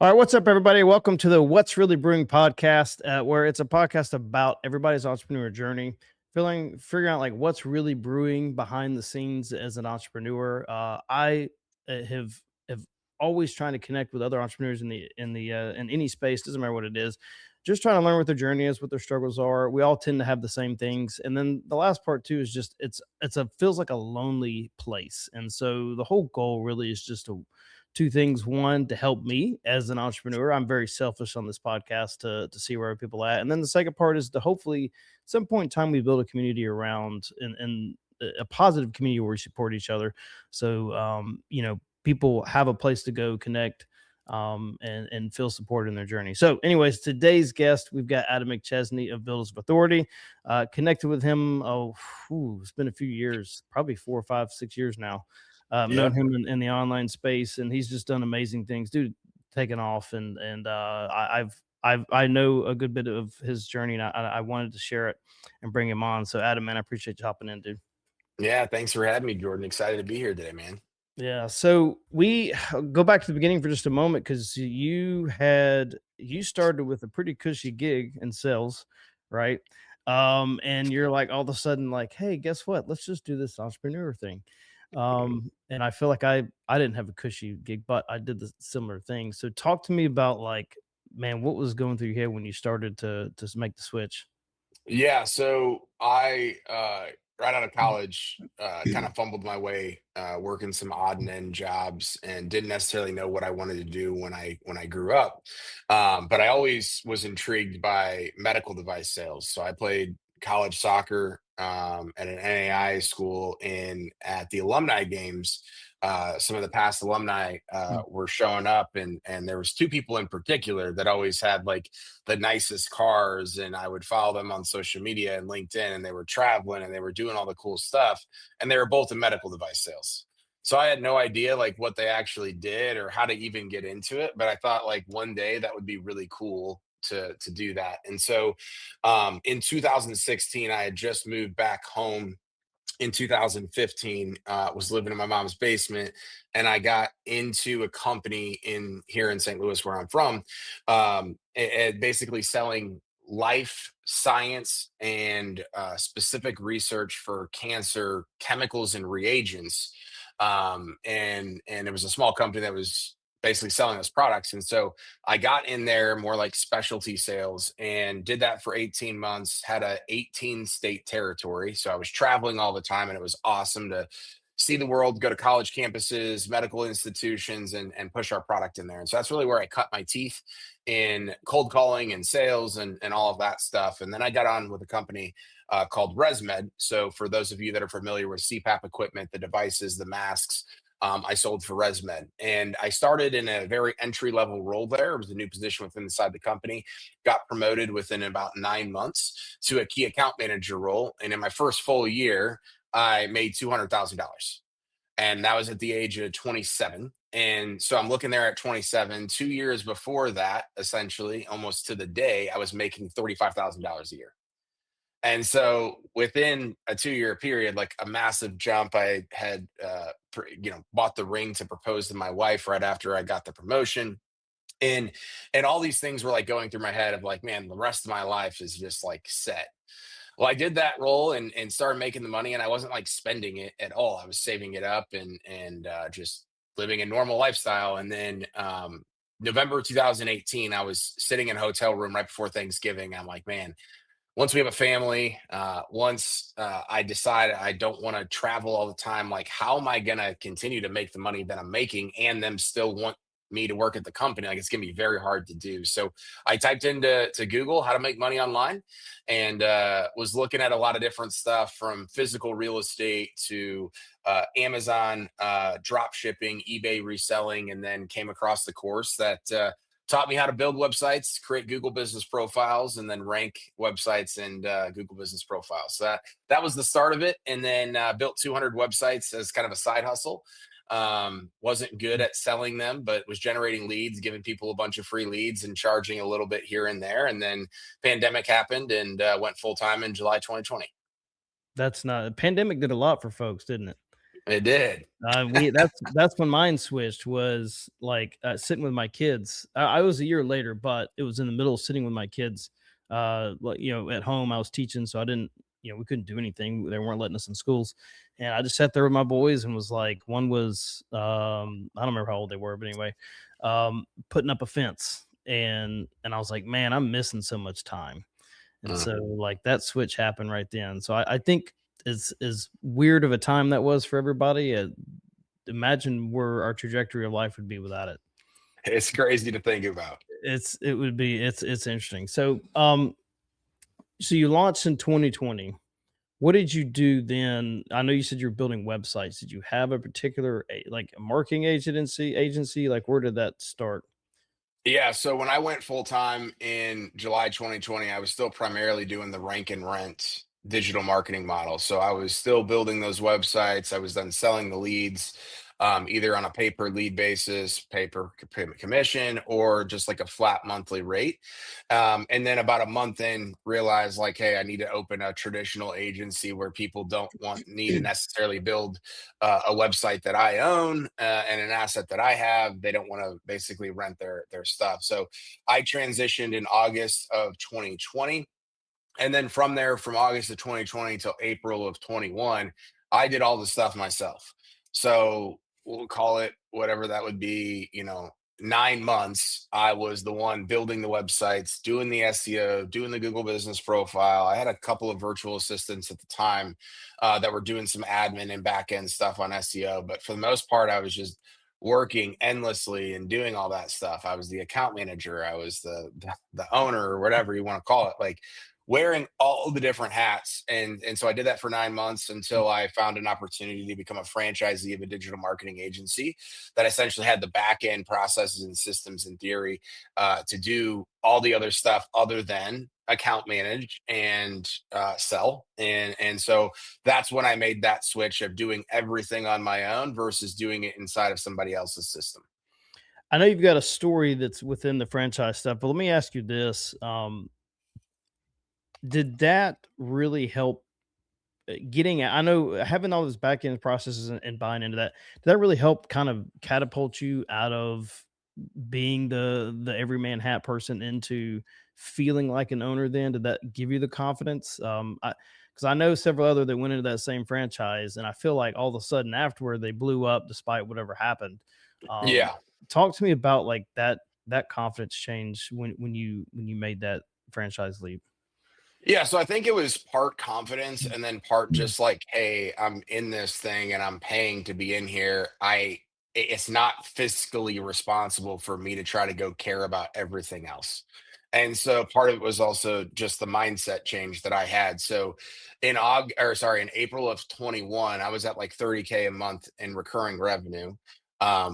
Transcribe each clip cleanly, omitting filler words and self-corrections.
All right, what's up, everybody? Welcome to the What's Really Brewing podcast, where it's a podcast about everybody's entrepreneur journey, figuring out like what's really brewing behind the scenes as an entrepreneur. I have always trying to connect with other entrepreneurs in any space, doesn't matter what it is. Just trying to learn what their journey is, what their struggles are. We all tend to have the same things, and then the last part too is just it's a feels like a lonely place, and so the whole goal really is just to two things. One, to help me as an entrepreneur. I'm very selfish on this podcast to see where people are at. And then the second part is to hopefully at some point in time we build a community around and a positive community where we support each other. So people have a place to go connect and feel supported in their journey. So, anyways, today's guest, we've got Adam McChesney of Builders of Authority. Connected with him, it's been a few years, probably 4, 5, 6 years now. Known him in the online space, and he's just done amazing things, dude. Taken off, and I know a good bit of his journey, and I wanted to share it and bring him on. So, Adam, man, I appreciate you hopping in, dude. Yeah, thanks for having me, Jordan. Excited to be here today, man. Yeah. So we go back to the beginning for just a moment because you started with a pretty cushy gig in sales, right? And you're like all of a sudden like, hey, guess what? Let's just do this entrepreneur thing. And I feel like I didn't have a cushy gig, but I did the similar thing. So talk to me about like, man, what was going through your head when you started to make the switch? Yeah, so I right out of college kind of fumbled my way working some odd and end jobs and didn't necessarily know what I wanted to do when I grew up. But I always was intrigued by medical device sales. So I played college soccer at an NAI school and at the alumni games. Some of the past alumni Mm. were showing up, and there was two people in particular that always had like the nicest cars, and I would follow them on social media and LinkedIn, and they were traveling and they were doing all the cool stuff, and they were both in medical device sales. So I had no idea like what they actually did or how to even get into it, but I thought like one day that would be really cool to do that. And so in 2016 I had just moved back home. In 2015, was living in my mom's basement, and I got into a company in here in St. Louis, where I'm from, basically selling life science and specific research for cancer chemicals and reagents. And it was a small company that was basically selling those products. And so I got in there more like specialty sales and did that for 18 months, had a 18 state territory. So I was traveling all the time, and it was awesome to see the world, go to college campuses, medical institutions, and push our product in there. And so that's really where I cut my teeth in cold calling and sales and all of that stuff. And then I got on with a company called ResMed. So for those of you that are familiar with CPAP equipment, the devices, the masks, I sold for ResMed. And I started in a very entry level role there. It was a new position within inside the company. Got promoted within about 9 months to a key account manager role. And in my first full year, I made $200,000. And that was at the age of 27. And so I'm looking there at 27. 2 years before that, essentially, almost to the day, I was making $35,000 a year. And so within a 2 year period, like a massive jump. I had bought the ring to propose to my wife right after I got the promotion. And all these things were like going through my head of like, man, the rest of my life is just like set. Well, I did that role and started making the money, and I wasn't like spending it at all. I was saving it up and just living a normal lifestyle. And then November 2018, I was sitting in a hotel room right before Thanksgiving. I'm like, man, once we have a family, once I decide I don't want to travel all the time, like how am I going to continue to make the money that I'm making and them still want me to work at the company? Like it's going to be very hard to do. So I typed into Google how to make money online, and was looking at a lot of different stuff from physical real estate to Amazon drop shipping, eBay reselling, and then came across the course that taught me how to build websites, create Google business profiles, and then rank websites and Google business profiles. So that was the start of it, and then built 200 websites as kind of a side hustle. Wasn't good at selling them, but was generating leads, giving people a bunch of free leads, and charging a little bit here and there. And then pandemic happened, and went full time in July 2020. That's not Pandemic did a lot for folks, didn't it? It did. We that's when mine switched, was like, sitting with my kids. I was a year later, but it was in the middle of sitting with my kids. Like, at home I was teaching, so I didn't, we couldn't do anything. They weren't letting us in schools, and I just sat there with my boys and was like, one was, I don't remember how old they were, but anyway, putting up a fence, and I was like, man, I'm missing so much time. And Mm. so, like, that switch happened right then. So I think, as weird of a time that was for everybody, imagine where our trajectory of life would be without it. It's crazy to think about. It's interesting. So you launched in 2020. What did you do then? I know you said you're building websites. Did you have a particular, like, a marketing agency? Like, where did that start? Yeah, so when I went full time in July 2020, I was still primarily doing the rank and rent digital marketing model. So I was still building those websites. I was then selling the leads, either on a paper lead basis, commission, or just like a flat monthly rate. And then about a month in, realized like, hey, I need to open a traditional agency where people don't want need to necessarily build a website that I own, and an asset that I have. They don't want to basically rent their stuff. So I transitioned in August of 2020, and then from there, from August of 2020 till April of 21, I did all the stuff myself. So we'll call it whatever that would be, 9 months. I was the one building the websites, doing the SEO, doing the Google business profile. I had a couple of virtual assistants at the time, that were doing some admin and back end stuff on SEO. But for the most part, I was just working endlessly and doing all that stuff. I was the account manager. I was the owner, or whatever you want to call it. Like, wearing all the different hats. And so I did that for 9 months until I found an opportunity to become a franchisee of a digital marketing agency that essentially had the back end processes and systems in theory, to do all the other stuff other than account manage and sell. And so that's when I made that switch of doing everything on my own versus doing it inside of somebody else's system. I know you've got a story that's within the franchise stuff, but let me ask you this: did that really help, getting? I know having all those back end processes and buying into that, did that really help kind of catapult you out of being the everyman hat person into feeling like an owner? Then did that give you the confidence? Because I know several other that went into that same franchise, and I feel like all of a sudden afterward they blew up despite whatever happened. Um, Yeah. Talk to me about, like, that confidence change when you made that franchise leap. Yeah, so I think it was part confidence and then part just like, hey, I'm in this thing and I'm paying to be in here. It's not fiscally responsible for me to try to go care about everything else. And so part of it was also just the mindset change that I had. So in April of 21, I was at like 30K a month in recurring revenue.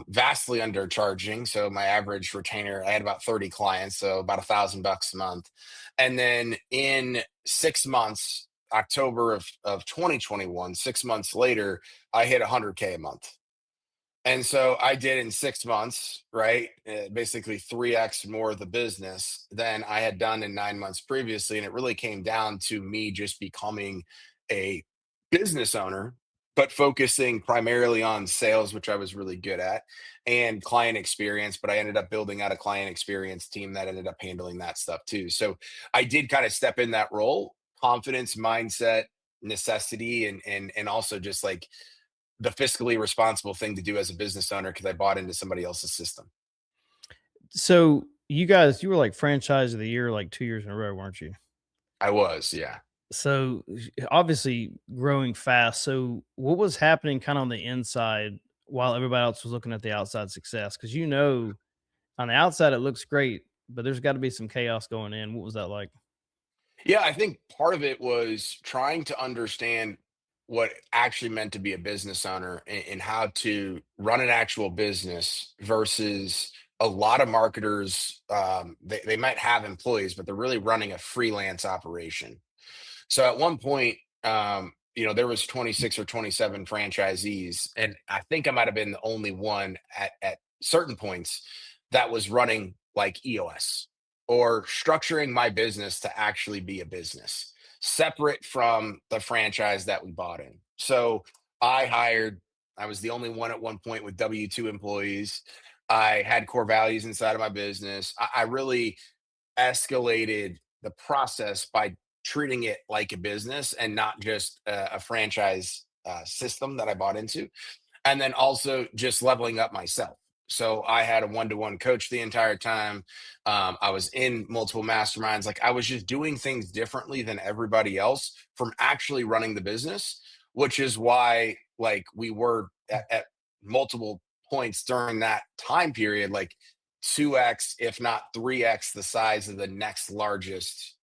Vastly undercharging. So my average retainer, I had about 30 clients, so about $1,000 a month. And then in 6 months, October of 2021, 6 months later, I hit 100K a month. And so I did in 6 months, right? Basically 3x more of the business than I had done in 9 months previously. And it really came down to me just becoming a business owner, but focusing primarily on sales, which I was really good at, and client experience. But I ended up building out a client experience team that ended up handling that stuff too. So I did kind of step in that role, confidence, mindset, necessity, and also just like the fiscally responsible thing to do as a business owner because I bought into somebody else's system. So you were like franchise of the year like 2 years in a row, weren't you? I was, yeah. So obviously growing fast. So what was happening kind of on the inside while everybody else was looking at the outside success? Because, on the outside it looks great, but there's got to be some chaos going in. What was that like? Yeah, I think part of it was trying to understand what it actually meant to be a business owner and how to run an actual business versus a lot of marketers. They might have employees, but they're really running a freelance operation. So at one point, there was 26 or 27 franchisees, and I think I might have been the only one at certain points that was running like EOS or structuring my business to actually be a business separate from the franchise that we bought in. So I hired I was the only one at one point with W-2 employees. I had core values inside of my business. I really escalated the process by treating it like a business and not just a franchise system that I bought into, and then also just leveling up myself. So I had a one-to-one coach the entire time. I was in multiple masterminds. Like I was just doing things differently than everybody else from actually running the business, which is why like we were at multiple points during that time period, like 2x, if not 3x, the size of the next largest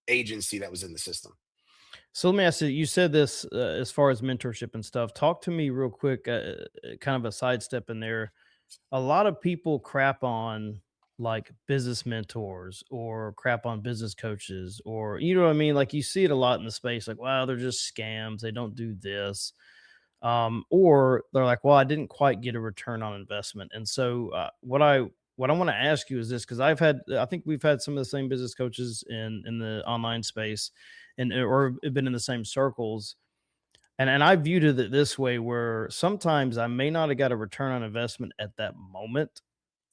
agency that was in the system. So let me ask you, you said this as far as mentorship and stuff. Talk to me real quick, kind of a sidestep in there. A lot of people crap on like business mentors or crap on business coaches, or you know what I mean? Like you see it a lot in the space, like, wow, they're just scams. They don't do this. Or they're like, well, I didn't quite get a return on investment. And so what I want to ask you is this, because I think we've had some of the same business coaches in the online space and or been in the same circles. And I viewed it this way where sometimes I may not have got a return on investment at that moment,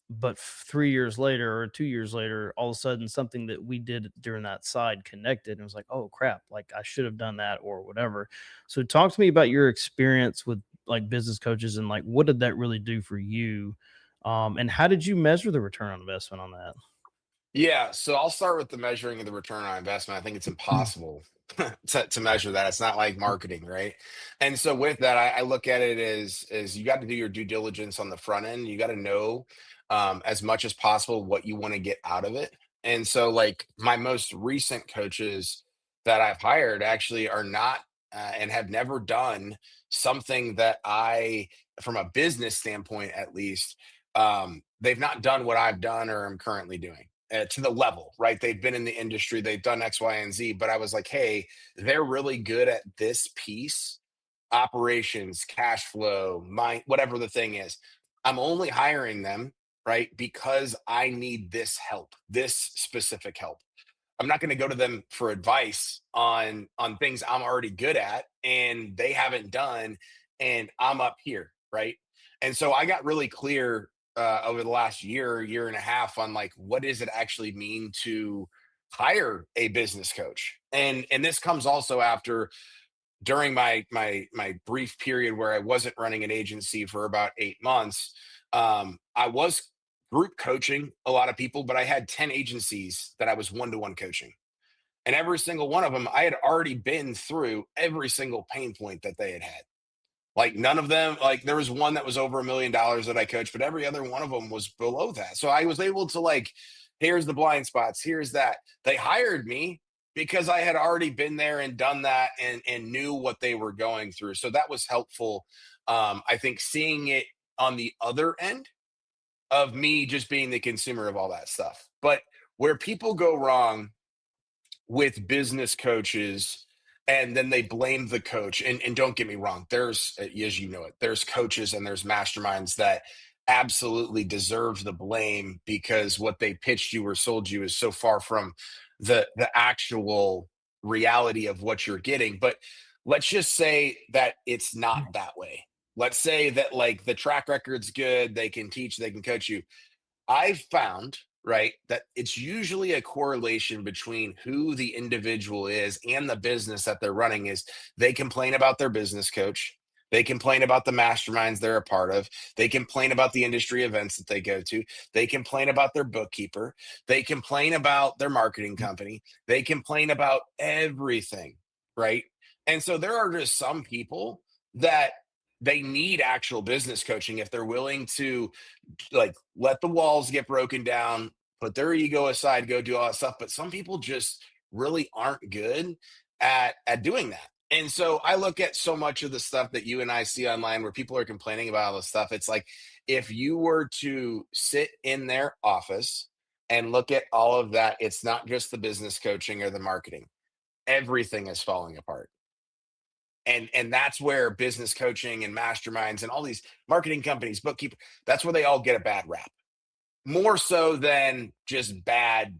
but 3 years later or 2 years later, all of a sudden something that we did during that side connected and it was like, oh crap, like I should have done that or whatever. So talk to me about your experience with like business coaches and like what did that really do for you? And how did you measure the return on investment on that? Yeah, so I'll start with the measuring of the return on investment. I think it's impossible to measure that. It's not like marketing, right? And so with that, I look at it as you got to do your due diligence on the front end. You got to know as much as possible what you want to get out of it. And so, like my most recent coaches that I've hired actually are not and have never done something that from a business standpoint, at least, they've not done what I've done or am currently doing to the level, right? They've been in the industry, they've done X, Y, and Z. But I was like, hey, they're really good at this piece, operations, cash flow, mind, whatever the thing is. I'm only hiring them, right? Because I need this help, this specific help. I'm not going to go to them for advice on things I'm already good at and they haven't done, and I'm up here, right? And so I got really clear over the last year and a half on like what does it actually mean to hire a business coach, and this comes also after during my brief period where I wasn't running an agency for about 8 months. I was group coaching a lot of people, but I had 10 agencies that I was one-to-one coaching. And every single one of them, I had already been through every single pain point that they had had. Like none of them, like there was one that was over $1 million that I coached, but every other one of them was below that. So I was able to like, here's the blind spots, here's that. They hired me because I had already been there and done that and knew what they were going through. So that was helpful. I think seeing it on the other end of me just being the consumer of all that stuff. But where people go wrong with business coaches and then they blame the coach, and don't get me wrong, there's as you know it, there's coaches and there's masterminds that absolutely deserve the blame because what they pitched you or sold you is so far from the actual reality of what you're getting. But let's just say that it's not that way. Let's say that like the track record's good, they can teach, they can coach you. I've found, right, that it's usually a correlation between who the individual is and the business that they're running is they complain about their business coach. They complain about the masterminds they're a part of. They complain about the industry events that they go to. They complain about their bookkeeper. They complain about their marketing company. They complain about everything, right? And so there are just some people that they need actual business coaching if they're willing to like let the walls get broken down, put their ego aside, go do all that stuff. But some people just really aren't good at doing that. And so I look at so much of the stuff that you and I see online where people are complaining about all this stuff. It's like if you were to sit in their office and look at all of that, it's not just the business coaching or the marketing. Everything is falling apart. And that's where business coaching and masterminds and all these marketing companies, bookkeeper, that's where they all get a bad rap, more so than just bad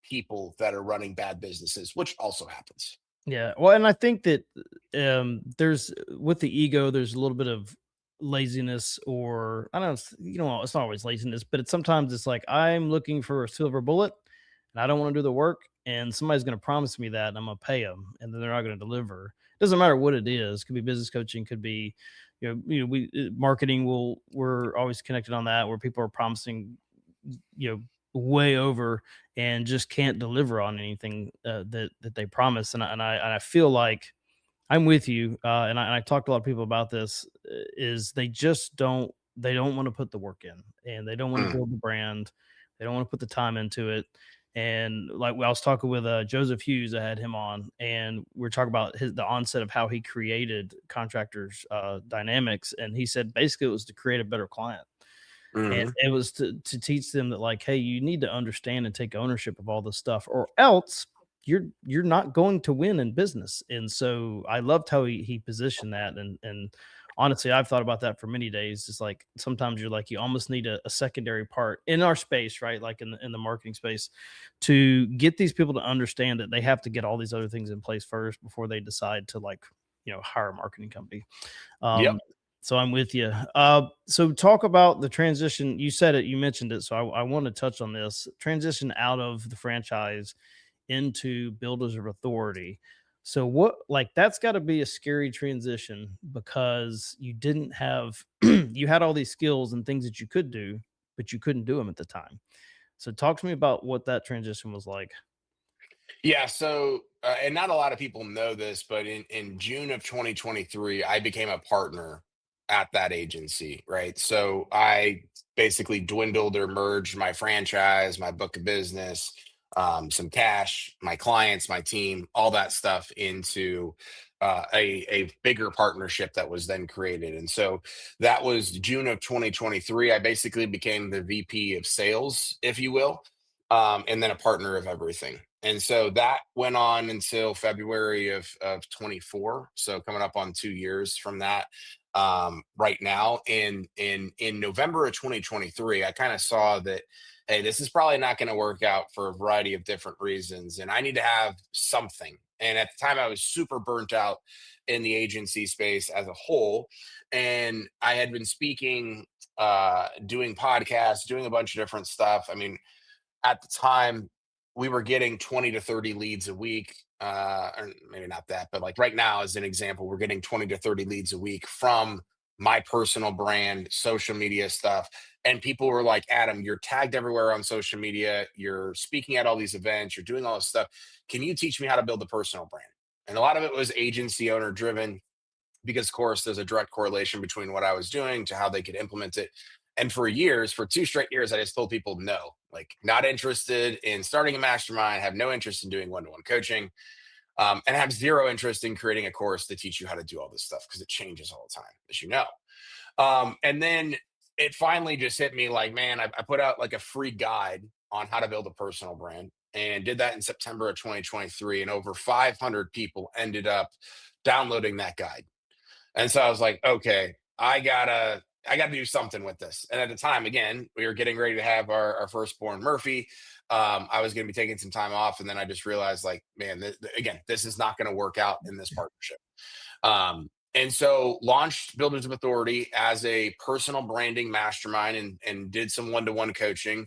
people that are running bad businesses, which also happens. Yeah, well, and I think that there's with the ego, there's a little bit of laziness, or I don't know, it's not always laziness, but sometimes it's like I'm looking for a silver bullet and I don't want to do the work, and somebody's going to promise me that and I'm going to pay them, and then they're not going to deliver. Doesn't matter what it is. Could be business coaching, could be, we marketing. We're always connected on that, where people are promising, way over, and just can't deliver on anything that they promise. And I feel like I'm with you, and I talked to a lot of people about this. Is they don't want to put the work in, and they don't want to Mm, build the brand, they don't want to put the time into it. And like I was talking with Joseph Hughes, I had him on, and we are talking about the onset of how he created contractors dynamics, and he said basically it was to create a better client. And mhm. it was to teach them that, like, hey, you need to understand and take ownership of all this stuff, or else you're not going to win in business. And so I loved how he positioned that. And honestly, I've thought about that for many days. It's like sometimes you're like you almost need a secondary part in our space, right? Like in the marketing space, to get these people to understand that they have to get all these other things in place first before they decide to, like, hire a marketing company. Yep. um, so I'm with you. So talk about the transition. You said it, you mentioned it. So I want to touch on this transition out of the franchise into builders of authority. So what, like, that's got to be a scary transition, because you didn't have, you had all these skills and things that you could do, but you couldn't do them at the time. So talk to me about what that transition was like. Yeah. So, and not a lot of people know this, but in June of 2023, I became a partner at that agency, right? So I basically dwindled or merged my franchise, my book of business, some cash, my clients, my team, all that stuff into a bigger partnership that was then created. And so that was June of 2023. I basically became the VP of sales, if you will, and then a partner of everything. And so that went on until February of 24. So coming up on 2 years from that. Right now, in November of 2023, I kind of saw that, hey, this is probably not going to work out for a variety of different reasons, and I need to have something. And at the time, I was super burnt out in the agency space as a whole, and I had been speaking, doing podcasts, doing a bunch of different stuff. I mean, at the time we were getting 20 to 30 leads a week, or maybe not that, but like right now as an example, we're getting 20 to 30 leads a week from my personal brand social media stuff. And people were like, Adam, you're tagged everywhere on social media, you're speaking at all these events, you're doing all this stuff, can you teach me how to build a personal brand? And a lot of it was agency owner driven, because of course there's a direct correlation between what I was doing to how they could implement it. And for years, for 2 straight years, I just told people no, like not interested in starting a mastermind, have no interest in doing one-to-one coaching, and have zero interest in creating a course to teach you how to do all this stuff because it changes all the time, as you know. And then it finally just hit me like, man, I put out like a free guide on how to build a personal brand, and did that in September of 2023. And over 500 people ended up downloading that guide. And so I was like, okay, I gotta do something with this. And at the time, again, we were getting ready to have our firstborn Murphy. I was going to be taking some time off, and then I just realized, like, man, again, this is not going to work out in this partnership. And so launched Builders of Authority as a personal branding mastermind, and did some one-to-one coaching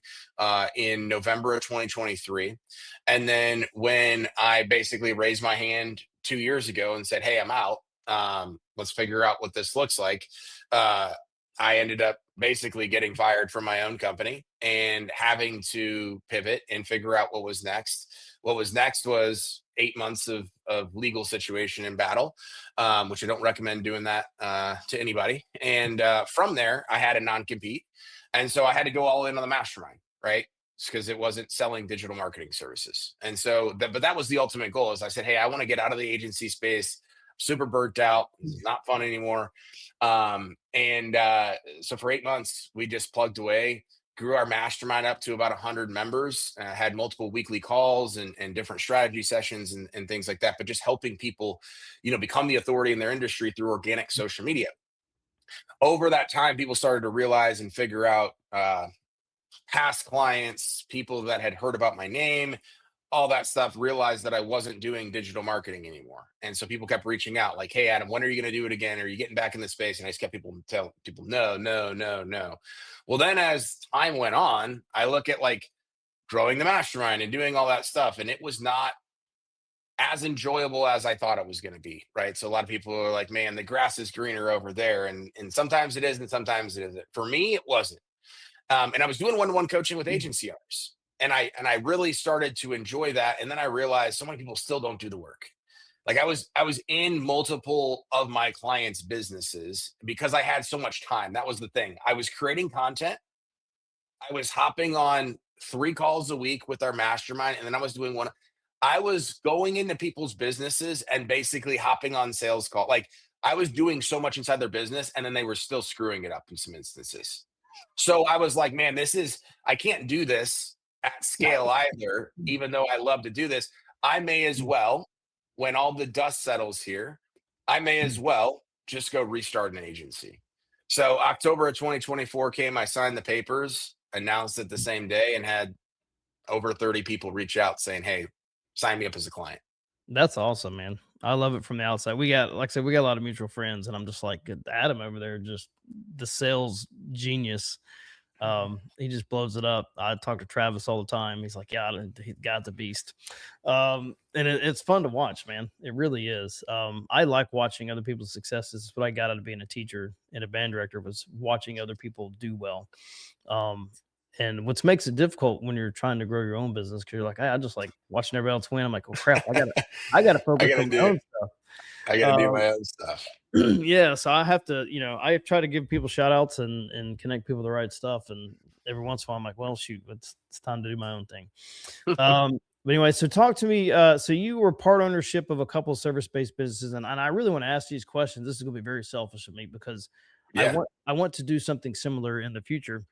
in November of 2023. And then when I basically raised my hand 2 years ago and said, hey, I'm out, let's figure out what this looks like. Uh, I ended up basically getting fired from my own company and having to pivot and figure out what was next. What was next was 8 months of legal situation and battle, which I don't recommend doing that to anybody. And from there, I had a non compete. And so I had to go all in on the mastermind, right? Because it wasn't selling digital marketing services. And so, but that was the ultimate goal. Is I said, hey, I want to get out of the agency space. Super burnt out. This is not fun anymore. And so for 8 months, we just plugged away, grew our mastermind up to about 100 members, had multiple weekly calls and different strategy sessions and things like that, but just helping people, become the authority in their industry through organic social media. Over that time, people started to realize and figure out, past clients, people that had heard about my name, all that stuff, realized that I wasn't doing digital marketing anymore. And so people kept reaching out like, "Hey, Adam, when are you going to do it again? Are you getting back in the space?" And I just kept tell people, no, no, no, no. Well, then as time went on, I look at like growing the mastermind and doing all that stuff. And it was not as enjoyable as I thought it was going to be. Right. So a lot of people are like, man, the grass is greener over there. And sometimes it is, and sometimes it isn't. For me, it wasn't. And I was doing one-to-one coaching with agency owners. And I really started to enjoy that. And then I realized so many people still don't do the work. Like I was in multiple of my clients' businesses because I had so much time. That was the thing. I was creating content. I was hopping on 3 calls a week with our mastermind, and then I was doing one. I was going into people's businesses and basically hopping on sales call. Like I was doing so much inside their business, and then they were still screwing it up in some instances. So I was like, man, I can't do this at scale either, even though I love to do this. I may as well, when all the dust settles here, I may as well just go restart an agency. So October of 2024 came, I signed the papers, announced it the same day, and had over 30 people reach out saying, hey, sign me up as a client. That's awesome, man. I love it from the outside. We got, like I said, we got a lot of mutual friends, and I'm just like Adam over there, just the sales genius. He just blows it up. I talk to Travis all the time. He's like, yeah, God's a beast. And it's fun to watch, man. It really is. I like watching other people's successes. It's what I got out of being a teacher and a band director, was watching other people do well. Um, and what makes it difficult when you're trying to grow your own business, because you're like, I just like watching everybody else win. I'm like, oh crap, I gotta I focus gotta on my do own stuff. I gotta do Um, my own stuff. yeah, so I have to, I try to give people shout outs and connect people with the right stuff. And every once in a while, I'm like, well, shoot, it's time to do my own thing. But anyway, so talk to me. So you were part ownership of a couple of service-based businesses, and I really want to ask these questions. This is going to be very selfish of me, because Yeah. I want to do something similar in the future.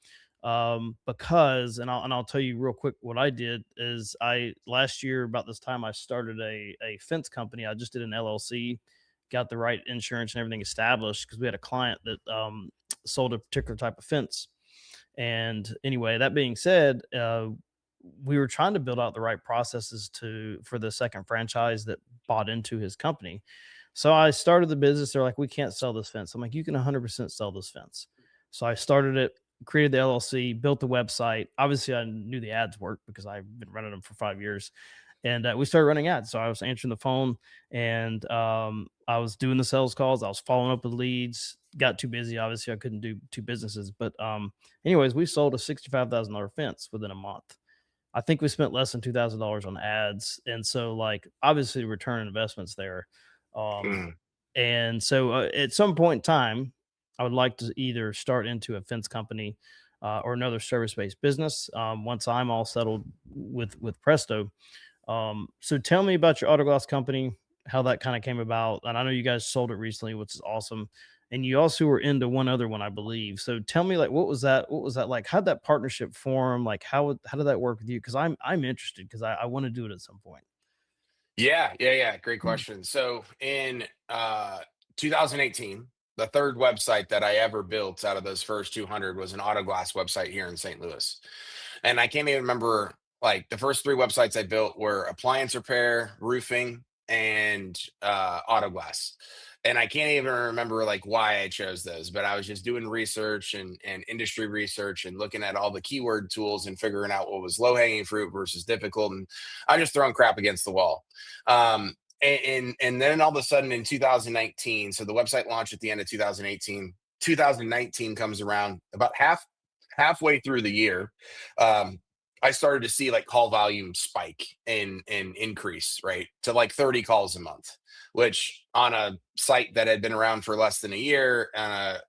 Because I'll tell you real quick what I did is, I last year about this time I started a fence company. I just did an LLC, got the right insurance and everything established, because we had a client that sold a particular type of fence. And anyway, that being said, we were trying to build out the right processes for the second franchise that bought into his company. So I started the business. They're like, we can't sell this fence. I'm like, you can 100% sell this fence. So I started it, created the LLC, built the website. Obviously, I knew the ads worked because I've been running them for 5 years. And we started running ads. So I was answering the phone, and I was doing the sales calls. I was following up with leads. Got too busy. Obviously, I couldn't do two businesses. But anyways, we sold a $65,000 fence within a month. I think we spent less than $2,000 on ads. And so, like, obviously, return on investments there. Um, Mm. and so, at some point in time, I would like to either start into a fence company, or another service-based business, once I'm all settled with Presto. So tell me about your autoglass company, how that kind of came about. And I know you guys sold it recently, which is awesome. And you also were into one other one, I believe. So tell me, like, what was that? What was that like? How'd that partnership form? Like, how did that work with you? Because I'm interested, because I want to do it at some point. Yeah, yeah, yeah. Great Mm. question. So in 2018, the third website that I ever built out of those first 200 was an autoglass website here in St. Louis. And I can't even remember, like, the first 3 websites I built were appliance repair, roofing, and autoglass. And I can't even remember like why I chose those, but I was just doing research and industry research and looking at all the keyword tools and figuring out what was low hanging fruit versus difficult. And I just throwing crap against the wall. And then all of a sudden in 2019, so the website launched at the end of 2018. 2019 comes around about halfway through the year. Um, I started to see like call volume spike and increase, right, to like 30 calls a month, which on a site that had been around for less than a year and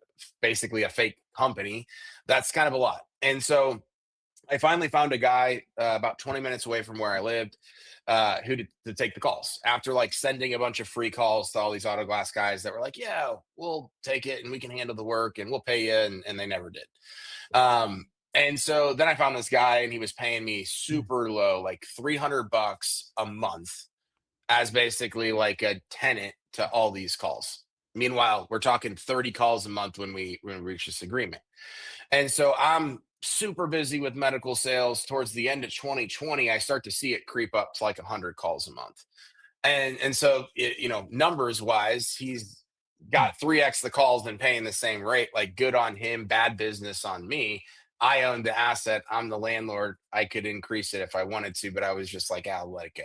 basically a fake company, that's kind of a lot. And so I finally found a guy about 20 minutes away from where I lived, to take the calls after like sending a bunch of free calls to all these autoglass guys that were like, yeah, we'll take it and we can handle the work and we'll pay you. And they never did. And so then I found this guy and he was paying me super low, like $300 a month, as basically like a tenant to all these calls. Meanwhile, we're talking 30 calls a month when we reach this agreement. And so I'm super busy with medical sales. Towards the end of 2020, I start to see it creep up to like 100 calls a month. And so numbers wise, he's got 3x the calls and paying the same rate. Like, good on him, bad business on me. I own the asset, I'm the landlord. I could increase it if I wanted to, but I was just like, I'll let it go.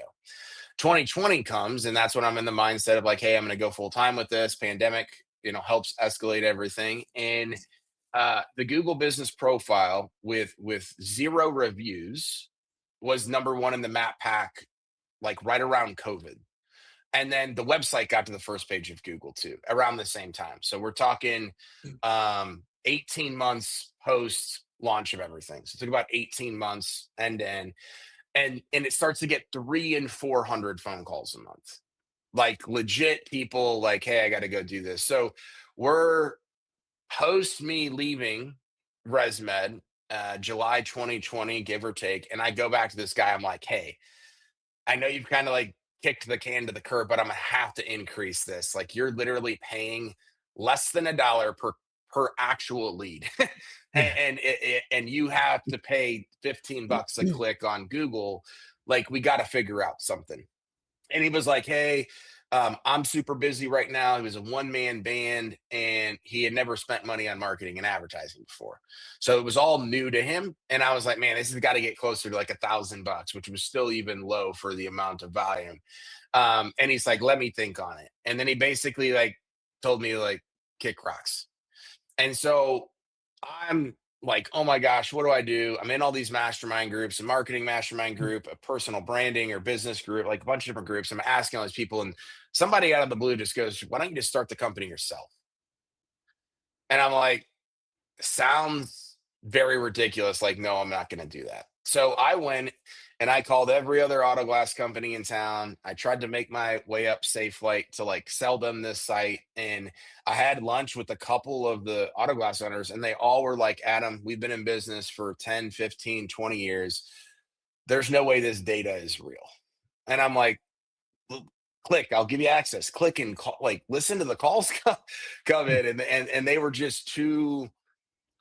2020 comes, and that's when I'm in the mindset of like, hey, I'm going to go full time with this. Pandemic, helps escalate everything. And the Google business profile with 0 reviews was number one in the map pack, like right around COVID. And then the website got to the first page of Google too, around the same time. So we're talking 18 months post launch of everything. So it took about 18 months end to end. And it starts to get 300 and 400 phone calls a month. Like, legit people like, hey, I got to go do this. So we're post me leaving ResMed, July 2020, give or take. And I go back to this guy. I'm like, hey, I know you've kind of like kicked the can to the curb, but I'm gonna have to increase this. Like, you're literally paying less than $1 per actual lead. Yeah. And you have to pay 15 bucks a click on Google. Like, we got to figure out something. And he was like, hey, I'm super busy right now. He was a one-man band, and he had never spent money on marketing and advertising before. So it was all new to him. And I was like, man, this has got to get closer to like $1,000, which was still even low for the amount of volume. And he's like, let me think on it. And then he basically like told me like, kick rocks. And so I'm like, oh my gosh, what do I do? I'm in all these mastermind groups, a marketing mastermind group, a personal branding or business group, like a bunch of different groups. I'm asking all these people, and somebody out of the blue just goes, why don't you just start the company yourself? And I'm like, sounds very ridiculous. Like, no, I'm not going to do that. So I went and I called every other autoglass company in town. I tried to make my way up Safe Flight to like sell them this site. And I had lunch with a couple of the autoglass owners, and they all were like, Adam, we've been in business for 10, 15, 20 years. There's no way this data is real. And I'm like, click, I'll give you access. Click and call, like, listen to the calls come in. And they were just too,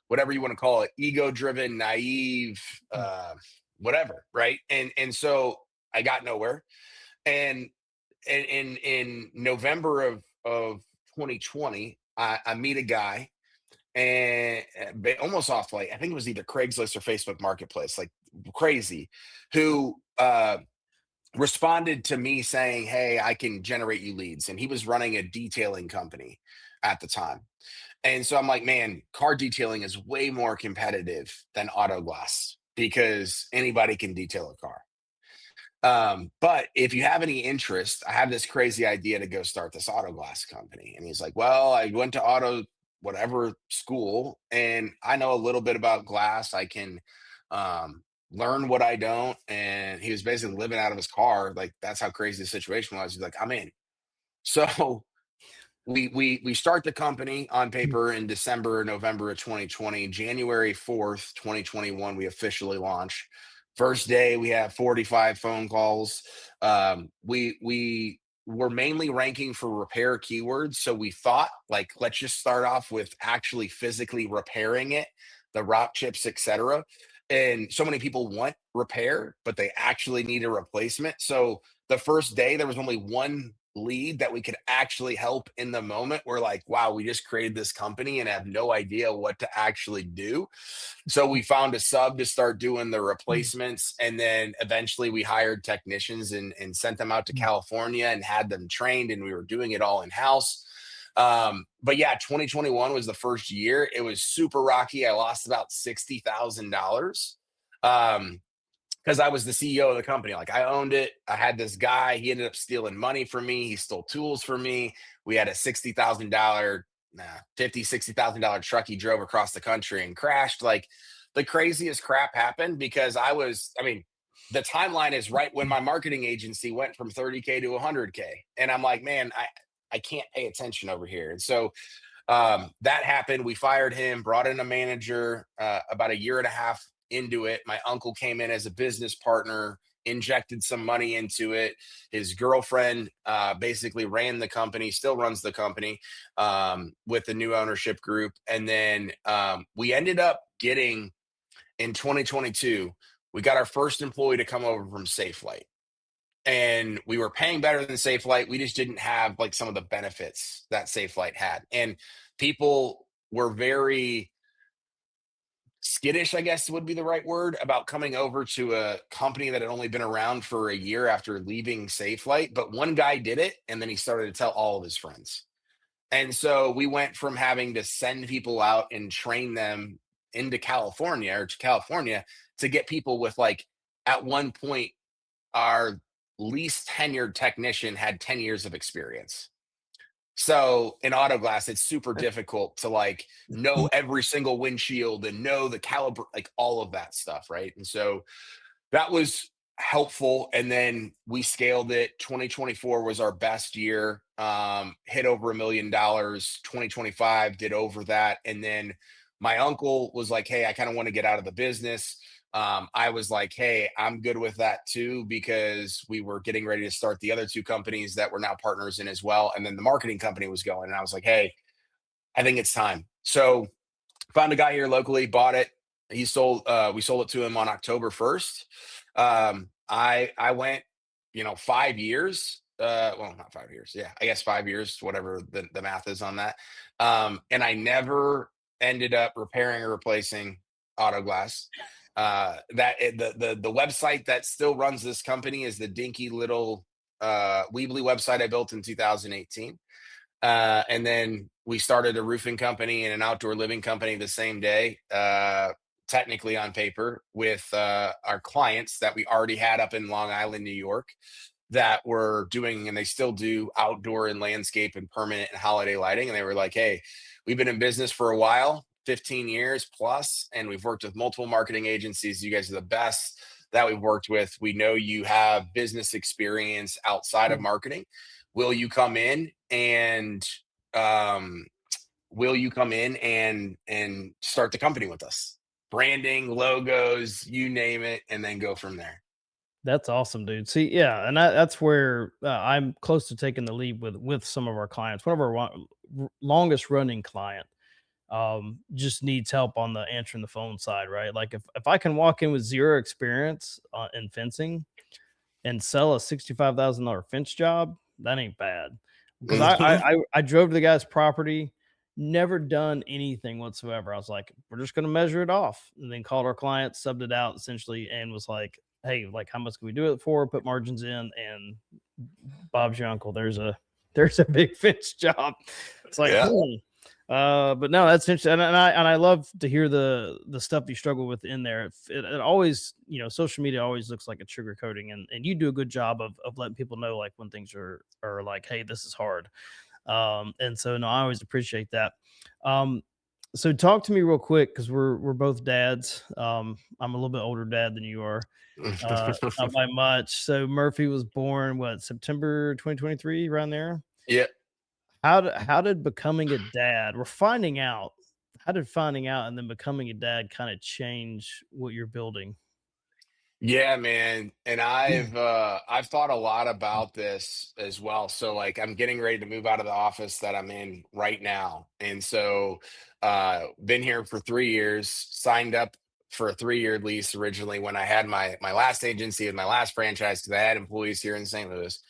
whatever you want to call it, ego driven, naive, whatever, right? And so I got nowhere. And in November of 2020, I meet a guy, and almost off, like I think it was either Craigslist or Facebook Marketplace, like crazy, who responded to me saying, hey, I can generate you leads. And he was running a detailing company at the time. And so I'm like, man, car detailing is way more competitive than auto glass because anybody can detail a car. But if you have any interest, I have this crazy idea to go start this auto glass company. And he's like, well, I went to auto whatever school, and I know a little bit about glass. I can learn what I don't. And he was basically living out of his car. Like, that's how crazy the situation was. He's like, I'm in. So we start the company on paper in December, November of 2020. January 4th, 2021, we officially launch. First day, we have 45 phone calls. We were mainly ranking for repair keywords, so we thought, like, let's just start off with actually physically repairing it, the rock chips, etc. And so many people want repair, but they actually need a replacement. So the first day, there was only one lead that we could actually help in the moment. We're like, wow, we just created this company and have no idea what to actually do. So we found a sub to start doing the replacements. And then eventually we hired technicians and sent them out to California and had them trained. And we were doing it all in house. But yeah, 2021 was the first year. It was super rocky. I lost about $60,000. Because I was the CEO of the company. Like, I owned it. I had this guy. He ended up stealing money from me. He stole tools from me. We had a $60,000, $60,000 truck he drove across the country and crashed. Like, the craziest crap happened because I mean, the timeline is right when my marketing agency went from 30K to 100K. And I'm like, man, I can't pay attention over here. And so that happened. We fired him, brought in a manager about a year and a half into it. My uncle came in as a business partner, injected some money into it. His girlfriend basically ran the company, still runs the company with the new ownership group. And then we ended up getting in 2022, we got our first employee to come over from Safelight, and we were paying better than Safelight. We just didn't have like some of the benefits that Safelight had, and people were very skittish, I guess would be the right word, about coming over to a company that had only been around for a year after leaving Safelight. But one guy did it, and then he started to tell all of his friends. And so we went from having to send people out and train them into California or to California to get people with like, at one point, our least tenured technician had 10 years of experience. So in autoglass, it's super difficult to like know every single windshield and know the caliber, like all of that stuff, right? And so that was helpful. And then we scaled it. 2024 was our best year, hit over $1 million. 2025 did over that. And then my uncle was like, hey, I kind of want to get out of the business. I was like, hey, I'm good with that too, because we were getting ready to start the other two companies that we're now partners in as well. And then the marketing company was going. And I was like, hey, I think it's time. So found a guy here locally, bought it. We sold it to him on October 1st. I went, 5 years. Well, not 5 years. Yeah, I guess 5 years, whatever the math is on that. And I never ended up repairing or replacing autoglass. The website that still runs this company is the dinky little Weebly website I built in 2018. And then we started a roofing company and an outdoor living company the same day, technically on paper, with our clients that we already had up in Long Island, New York, that were doing, and they still do, outdoor and landscape and permanent and holiday lighting. And they were like, hey, we've been in business for a while, 15 years plus, and we've worked with multiple marketing agencies. You guys are the best that we've worked with. We know you have business experience outside of marketing. Will you come in and um, start the company with us? Branding, logos, you name it, and then go from there. That's awesome, dude. See, yeah, and that's where I'm close to taking the lead with some of our clients. One of our longest running client just needs help on the answering the phone side, right? Like if I can walk in with zero experience in fencing and sell a $65,000 fence job, that ain't bad. Because I drove to the guy's property, never done anything whatsoever. I was like, we're just going to measure it off, and then called our client, subbed it out essentially, and was like, hey, like how much can we do it for? Put margins in, and Bob's your uncle. There's a big fence job. It's like, Yeah. but no, that's interesting, and I love to hear the stuff you struggle with in there. It always, social media always looks like a sugar coating, and you do a good job of letting people know like when things are like, hey, this is hard. And so no, I always appreciate that. Um, so talk to me real quick because we're both dads. I'm a little bit older dad than you are. Not by much. So Murphy was born what, September 2023, around there. Yeah. How did becoming a dad, we're finding out, how did finding out and then becoming a dad kind of change what you're building? Yeah, man. And I've thought a lot about this as well. So like I'm getting ready to move out of the office that I'm in right now. And so been here for 3 years, signed up for a 3-year lease originally when I had my last agency and my last franchise, because I had employees here in St. Louis.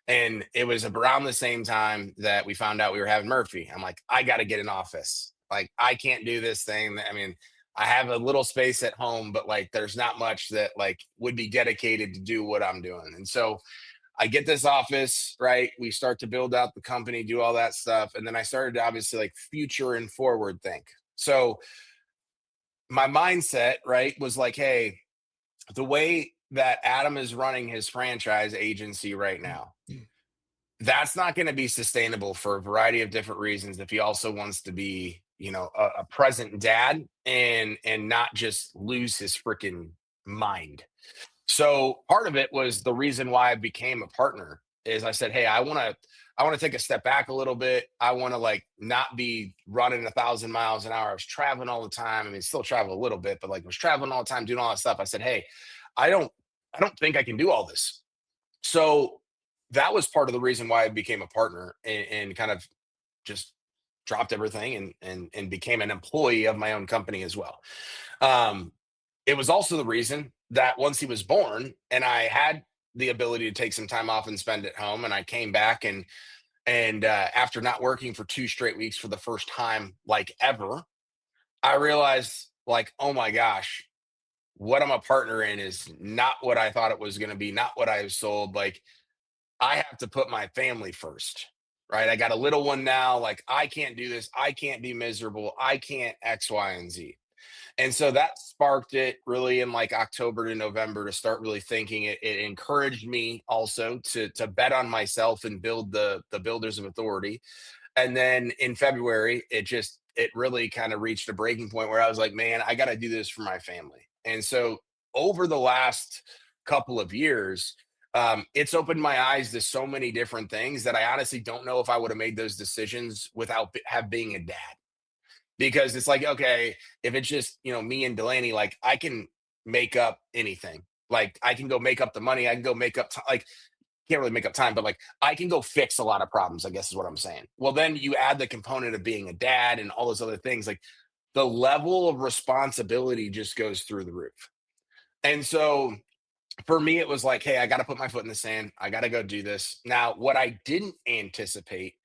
And it was around the same time that we found out we were having Murphy. I'm like, I got to get an office. Like, I can't do this thing. I mean, I have a little space at home, but like, there's not much that like would be dedicated to do what I'm doing. And so I get this office, right? We start to build out the company, do all that stuff. And then I started to obviously like future and forward think. So my mindset, right, was like, hey, the way that Adam is running his franchise agency right now, that's not going to be sustainable for a variety of different reasons if he also wants to be, a present dad and not just lose his freaking mind. So part of it was the reason why I became a partner is I said, hey, I want to take a step back a little bit. I want to like not be running 1,000 miles an hour. I was traveling all the time. I mean, still travel a little bit, but like was traveling all the time, doing all that stuff. I said, hey, I don't I don't think I can do all this. So that was part of the reason why I became a partner and kind of just dropped everything and became an employee of my own company as well. Um, it was also the reason that once he was born and I had the ability to take some time off and spend at home, and I came back and after not working for 2 straight weeks for the first time like ever, I realized like, oh my gosh, what I'm a partner in is not what I thought it was going to be, not what I was sold. Like, I have to put my family first, right? I got a little one now. Like, I can't do this. I can't be miserable. I can't X, Y, and Z. And so that sparked it really in like October to November to start really thinking. It encouraged me also to bet on myself and build the builders of authority. And then in February, it really kind of reached a breaking point where I was like, man, I got to do this for my family. And so over the last couple of years, it's opened my eyes to so many different things that I honestly don't know if I would have made those decisions without have being a dad. Because it's like, okay, if it's just me and Delaney, like I can make up anything. Like I can go make up the money. I can go make up like can't really make up time, but like I can go fix a lot of problems, I guess is what I'm saying. Well, then you add the component of being a dad and all those other things, like the level of responsibility just goes through the roof. And so for me, it was like, hey, I got to put my foot in the sand. I got to go do this. Now, what I didn't anticipate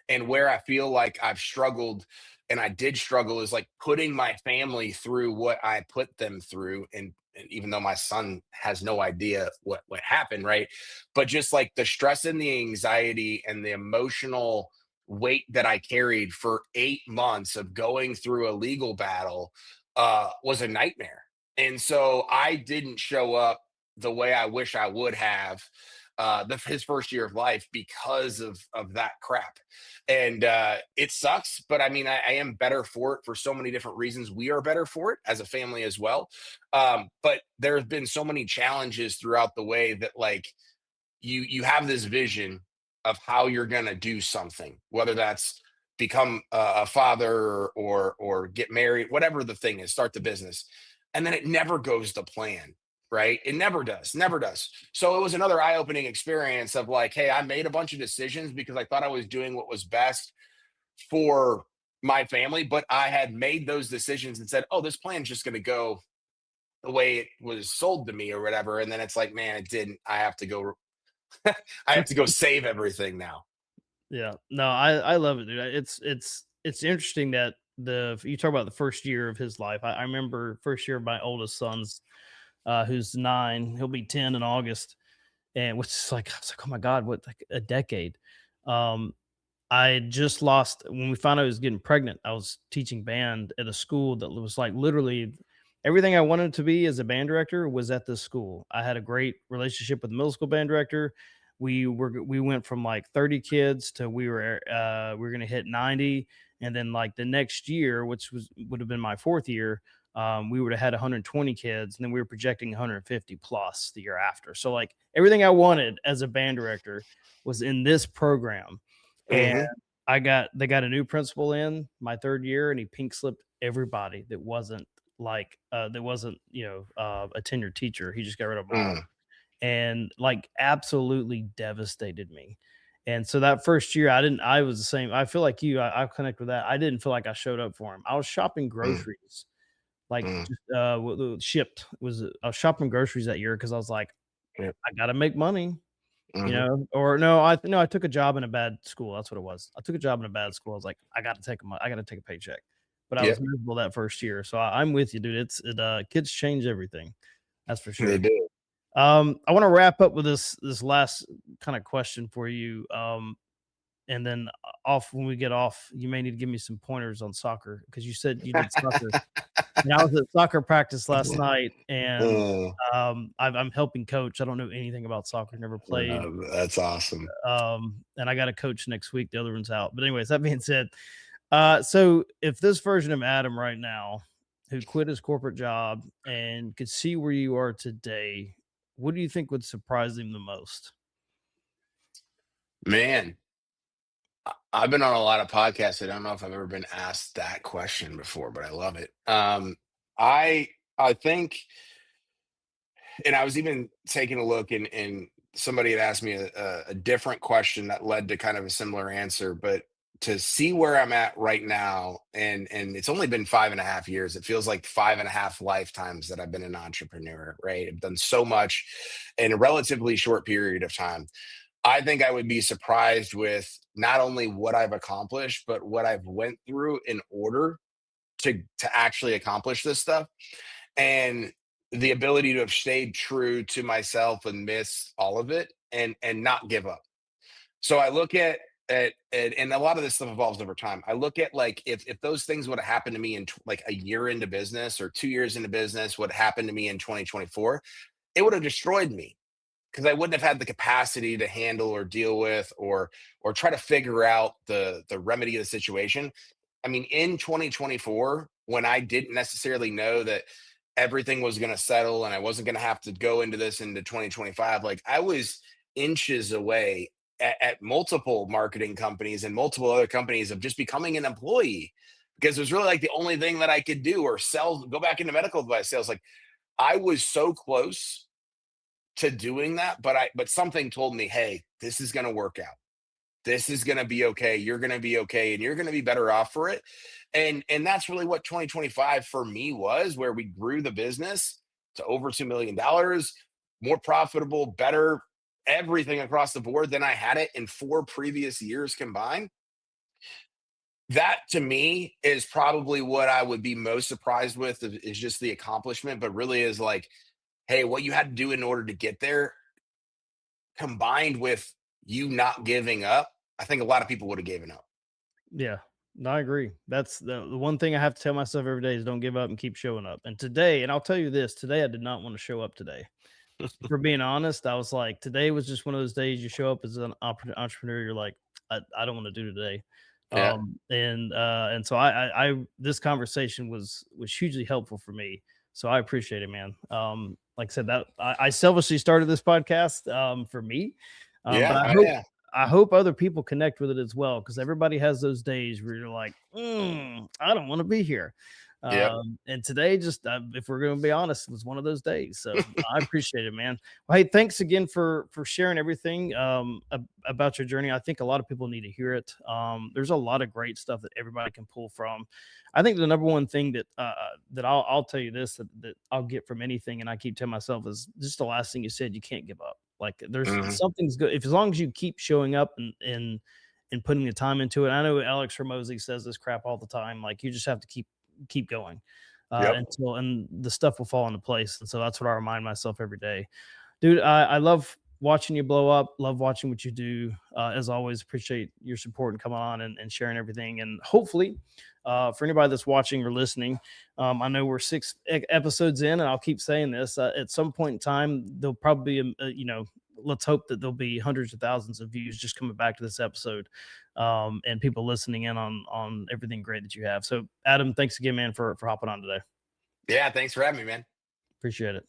and where I feel like I've struggled and I did struggle is like putting my family through what I put them through. And even though my son has no idea what happened, right? But just like the stress and the anxiety and the emotional weight that I carried for 8 months of going through a legal battle was a nightmare. And so I didn't show up the way I wish I would have his first year of life because of that crap. And it sucks, but I mean, I am better for it for so many different reasons. We are better for it as a family as well. But there have been so many challenges throughout the way that like you have this vision of how you're gonna do something, whether that's become a father or get married, whatever the thing is, start the business, and then it never goes to plan, right? It never does, never does. So it was another eye-opening experience of like, hey, I made a bunch of decisions because I thought I was doing what was best for my family, but I had made those decisions and said, oh, this plan's just gonna go the way it was sold to me or whatever. And then it's like, man, it didn't. I have to go I have to go save everything now. Yeah. No, I love it, dude. It's interesting that you talk about the first year of his life. I remember first year of my oldest son's, who's 9. He'll be 10 in August, and which is like I was like, oh my god, what like a decade. Um, I had just lost when we found out I was getting pregnant. I was teaching band at a school that was like literally everything I wanted to be as a band director was at this school. I had a great relationship with the middle school band director. We went from like 30 kids to we were going to hit 90, and then like the next year, which was would have been my 4th year, we would have had 120 kids, and then we were projecting 150 plus the year after. So like everything I wanted as a band director was in this program. And Hmm. they got a new principal in my 3rd year, and he pink slipped everybody that wasn't a tenured teacher. He just got rid of them all, Mm, and like absolutely devastated me. And so that first year, I was the same. I feel like you. I connect with that. I didn't feel like I showed up for him. I was shopping mm, groceries, like mm, just shipped. I was shopping groceries that year because I was like, yep, I got to make money. mhm, Or no, I took a job in a bad school, that's what it was. I took a job in a bad school, I was like, I gotta take a paycheck." But I was yep, miserable that first year, so I'm with you, dude, kids change everything, that's for they sure. do. I wanna wrap up with this last kinda question for you, and then off when we get off, you may need to give me some pointers on soccer because you said you did soccer. And I was at soccer practice last night, and, Oh, I'm helping coach. I don't know anything about soccer, never played. that's awesome. And I got a coach next week. The other one's out. But anyways, that being said, so if this version of Adam right now, who quit his corporate job and could see where you are today, what do you think would surprise him the most? Man, I've been on a lot of podcasts. I don't know if I've ever been asked that question before, but I love it. I I think, and I was even taking a look, and somebody had asked me a different question that led to kind of a similar answer. But to see where I'm at right now, and it's only been 5.5 years. It feels like 5.5 lifetimes that I've been an entrepreneur, right? I've done so much in a relatively short period of time. I think I would be surprised with not only what I've accomplished, but what I've went through in order to actually accomplish this stuff. And the ability to have stayed true to myself and miss all of it and not give up. So I look at and a lot of this stuff evolves over time. I look at like if those things would have happened to me in like a year into business or 2 years into business, what happened to me in 2024, it would have destroyed me because I wouldn't have had the capacity to handle or deal with or try to figure out the remedy of the situation. I mean, in 2024, when I didn't necessarily know that everything was going to settle and I wasn't going to have to go into this into 2025, like I was inches away at multiple marketing companies and multiple other companies of just becoming an employee because it was really like the only thing that I could do or sell, go back into medical device sales. Like I was so close to doing that, but something told me, hey, this is going to work out. This is going to be okay. You're going to be okay, and you're going to be better off for it. And that's really what 2025 for me was, where we grew the business to over $2 million, more profitable, better, everything across the board than I had it in 4 previous years combined. That to me is probably what I would be most surprised with is just the accomplishment, but really is like, hey, what you had to do in order to get there, combined with you not giving up, I think a lot of people would have given up. Yeah. No, I agree. That's the one thing I have to tell myself every day is don't give up and keep showing up. And today, and I'll tell you this, today I did not want to show up today. For being honest, I was like, today was just one of those days you show up as an entrepreneur, you're like, I don't want to do today. Yeah. And so I this conversation was hugely helpful for me. So I appreciate it, man. Like I said, that I selfishly started this podcast for me. But Yeah. Oh, yeah. I hope other people connect with it as well, because everybody has those days where you're like, I don't want to be here. Yep. And today, just if we're going to be honest, was one of those days. So I appreciate it, man. Well, hey, thanks again for sharing everything about your journey. I think a lot of people need to hear it. There's a lot of great stuff that everybody can pull from. I think the number one thing that I'll tell you this that I'll get from anything, and I keep telling myself is just the last thing you said. You can't give up. Like there's Mhm. something's good if as long as you keep showing up and putting the time into it. I know Alex Ramosi says this crap all the time. Like you just have to keep going Yep. until and the stuff will fall into place. And so that's what I remind myself every day. Dude, I love watching you blow up. Love watching what you do. As always, appreciate your support and coming on and sharing everything. And hopefully, for anybody that's watching or listening, I know we're six episodes in, and I'll keep saying this. At some point in time, there'll probably be, let's hope that there'll be hundreds of thousands of views just coming back to this episode, and people listening in on everything great that you have. So, Adam, thanks again, man, for hopping on today. Yeah. Thanks for having me, man. Appreciate it.